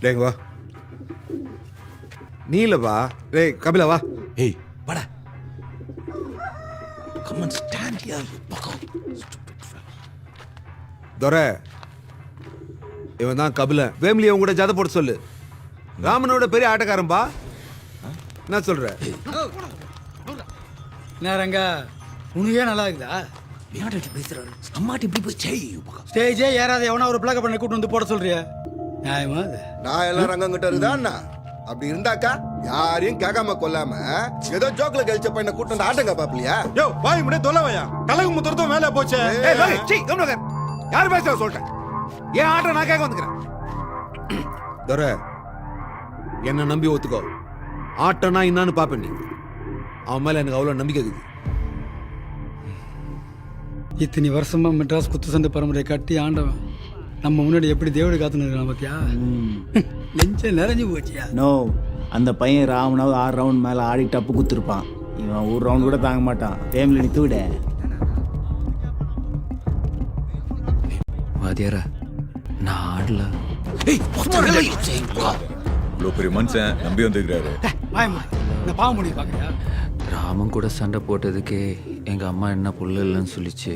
டேங்க வா. நீ இல்லப்பா. டேய் கபிலா வா. ஏய் வாடா. Come on, stand here, you bucko. Stupid fellow. துரை, இவன் தான் கபிலன். வேம்லியை உங்கள்கிட்ட ஜதை போட்டு சொல்லு. ராமனோட பெரிய ஆட்டக்காரன்பா. என்ன சொல்ற? நேரங்க உனக்கே நல்லா இருக்குதா? விளையாட்டு பேசுறாரு. அம்மாட்டி இப்படி போய் செய். ஸ்டேஜே ஏறாத எவனா ஒரு பிளாக பண்ண கூட்டு வந்து போட சொல்றியா? நியாயமா அது? நான் எல்லாம் ரங்கங்கிட்ட இருக்குதா அண்ணா? அப்படி இருந்தாக்கா யாரையும் கேட்காம கொல்லாம ஏதோ ஜோக்ல கழிச்ச பையனை கூட்டு வந்து ஆட்டங்க பாப்பலையா? யோ வாய் முடி தொலைவையா கலகு முத்துறதும் மேல போச்சே. ஏய் லோரி, சீ கம்னகர். யார் பேசுற சொல்றேன். ஏன் ஆட்ட நான் கேட்க வந்துக்கிறேன். துரை, என்ன நம்பி ஒத்துக்கோ. ஆட்டனா என்னன்னு பாப்பேன். நீ அவன் மேல எனக்கு அவ்வளவு நம்பிக்கை இருக்குது. இத்தனை வருஷமா மெட்ராஸ் குத்து சண்டை பரம்பரை கட்டி ஆண்டவன் நம்ம முன்னாடி எப்படி தேவடி காத்துன்னு இருக்கான் பாத்தியா? நெஞ்ச நிறைஞ்சு போச்சியா? நோ, அந்த பையன் ராமனாவது 6 ரவுண்ட் மேலே ஆடி டப்பு குத்துருப்பான். இவன் ஒரு ரவுண்ட் கூட தாங்க மாட்டான். ஃபேமிலி நீ தூட வாத்தியாரா, நான் ஆடல. இவ்வளோ பெரிய மனுஷன் நம்பி வந்துருக்காரு. வாயம்மா, இந்த பாவம் முடிவு பாக்குறியா? ராமன் கூட சண்டை போட்டதுக்கே எங்க அம்மா என்ன புள்ள இல்லைன்னு சொல்லிச்சு.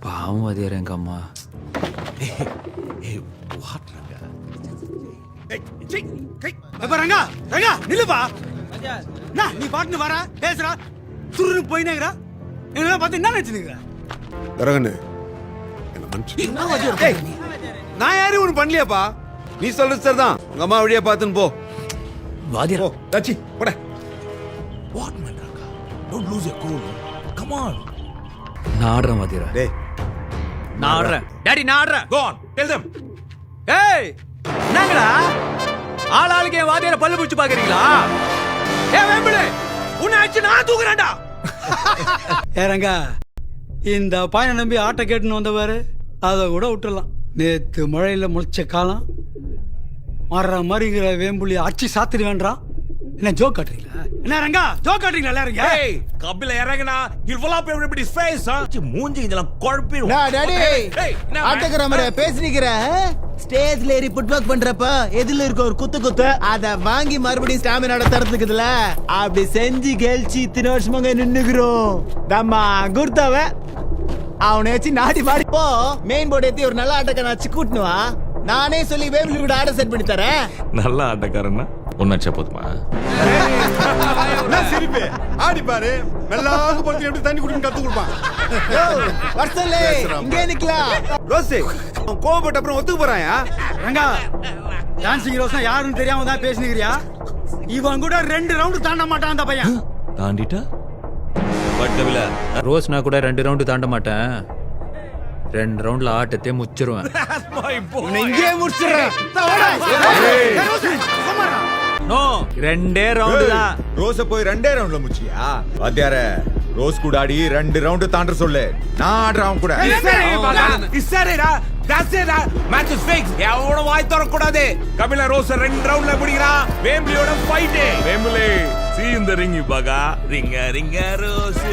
பாவம் வாத்தியாரா எங்க அம்மா. ரங்கா ரங்கா நில்லுப்பா. நீ பாட்டுன்னு வர பேசுறா துருன்னு போயினேங்கிறா. என்ன பார்த்து என்ன நினைச்சுனுங்கிற? தரகண்ணு, என்ன மனுஷன். நான் யாரும் ஒண்ணு பண்ணலையாப்பா. நீ சொல்றது சரிதான். உங்க அம்மா வழியா பார்த்துன்னு போ. வாத்தியாரா, தச்சி போட. What man, Ranga? Don't lose your cool. Come on. நான் ஆடுறேன் வாத்தியாரா. டேய் நான் ஆடுறேன். டாடி நான் ஆடுறேன். Go on. Tell them. ஏய் என்னங்கடா ஆளாளுக்கு என் வாத்தியார பல்லு பிடிச்சு பாக்குறீங்களா? ஏ வேம்பிளே, உன்னை அடிச்சு நான் தூக்குறேன்டா. ஏறங்க இந்த பையனை நம்பி ஆட்டை கேட்டுன்னு வந்தவாரு அதை கூட விட்டுடலாம். நேத்து மழையில முளைச்ச காலம் மர மாதிரிங்கிற வேம்புலி அடிச்சு சாத்திடு வேண்டாம். என்ன ஜோக் காட்டுறீங்களா? என்ன ரங்கா ஜோக் காட்டுறீங்களா? எல்லாரும் Hey, Kapila இறங்குனா you'll fill up everybody's face, huh? மூஞ்சி இதெல்லாம் குழப்பிடும். டாடி ஆட்டக்கிற மாதிரி பேசினிக்கிற. ஸ்டேஜ்ல ஏறி புட் ஒர்க் பண்றப்ப எதுல இருக்க ஒரு குத்து அத வாங்கி மறுபடியும் ஸ்டாமினா தரத்துக்குதுல. அப்படி செஞ்சு கெல்ச்சி இத்தனை வருஷமாங்க நின்னுக்கிறோம். தம்மா குர்த்தாவ அவனை வச்சு நாடி பாடி போ. மெயின் போர்டு ஏத்தி ஒரு நல்ல ஆட்டக்காரன் வச்சு கூட்டணுவா. நானே சொல்லி வேவ்லி கூட ஆர்டர் செட் பண்ணி தரேன். நல்ல ஆட்டக்காரன்னா ஒன்னாச்சா போதுமா? என்ன சிரிப்பு? ஆடி பாரு. மெல்லாக போட்டு எப்படி தண்ணி குடிக்கணும் கத்து கொடுப்பான். வர்சலே இங்கே நிக்கலாம். ரோசி, அவன் கோபப்பட்ட அப்புறம் ஒத்துக்கு போறாயா? ரங்கா டான்சிங் ரோஸ் யாருன்னு தெரியாம தான் பேசினுக்கிறியா? இவன் கூட 2 ரவுண்ட் தாண்ட மாட்டான் அந்த பையன். தாண்டிட்டா பட் கபில ரோஸ் நான் கூட 2 ரவுண்டு தாண்ட மாட்டேன். 2 ரவுண்ட்ல ஆட்டத்தை முச்சிருவேன். இங்கே முடிச்சிடுறேன். நோ 2 ரவுண்டு தான். ரோஸ போய் 2 ரவுண்ட்ல முச்சியா? வாத்தியாரே, ரோஸ் கூட ஆடி 2 ரவுண்ட் தாண்ட சொல்லு. நான் ஆடுறேன் கூட. இஸ்ஸரேடா தட்ஸ்டா மேட்ச் இஸ் ஃபிக்ஸ். எவனோ வாய் தர கூடாது. கபில ரோஸ் 2 ரவுண்ட்ல முடிக்கிறான். வேம்பிலியோட fight. Wembley see you in the ring, you baga. ringa ringa rose.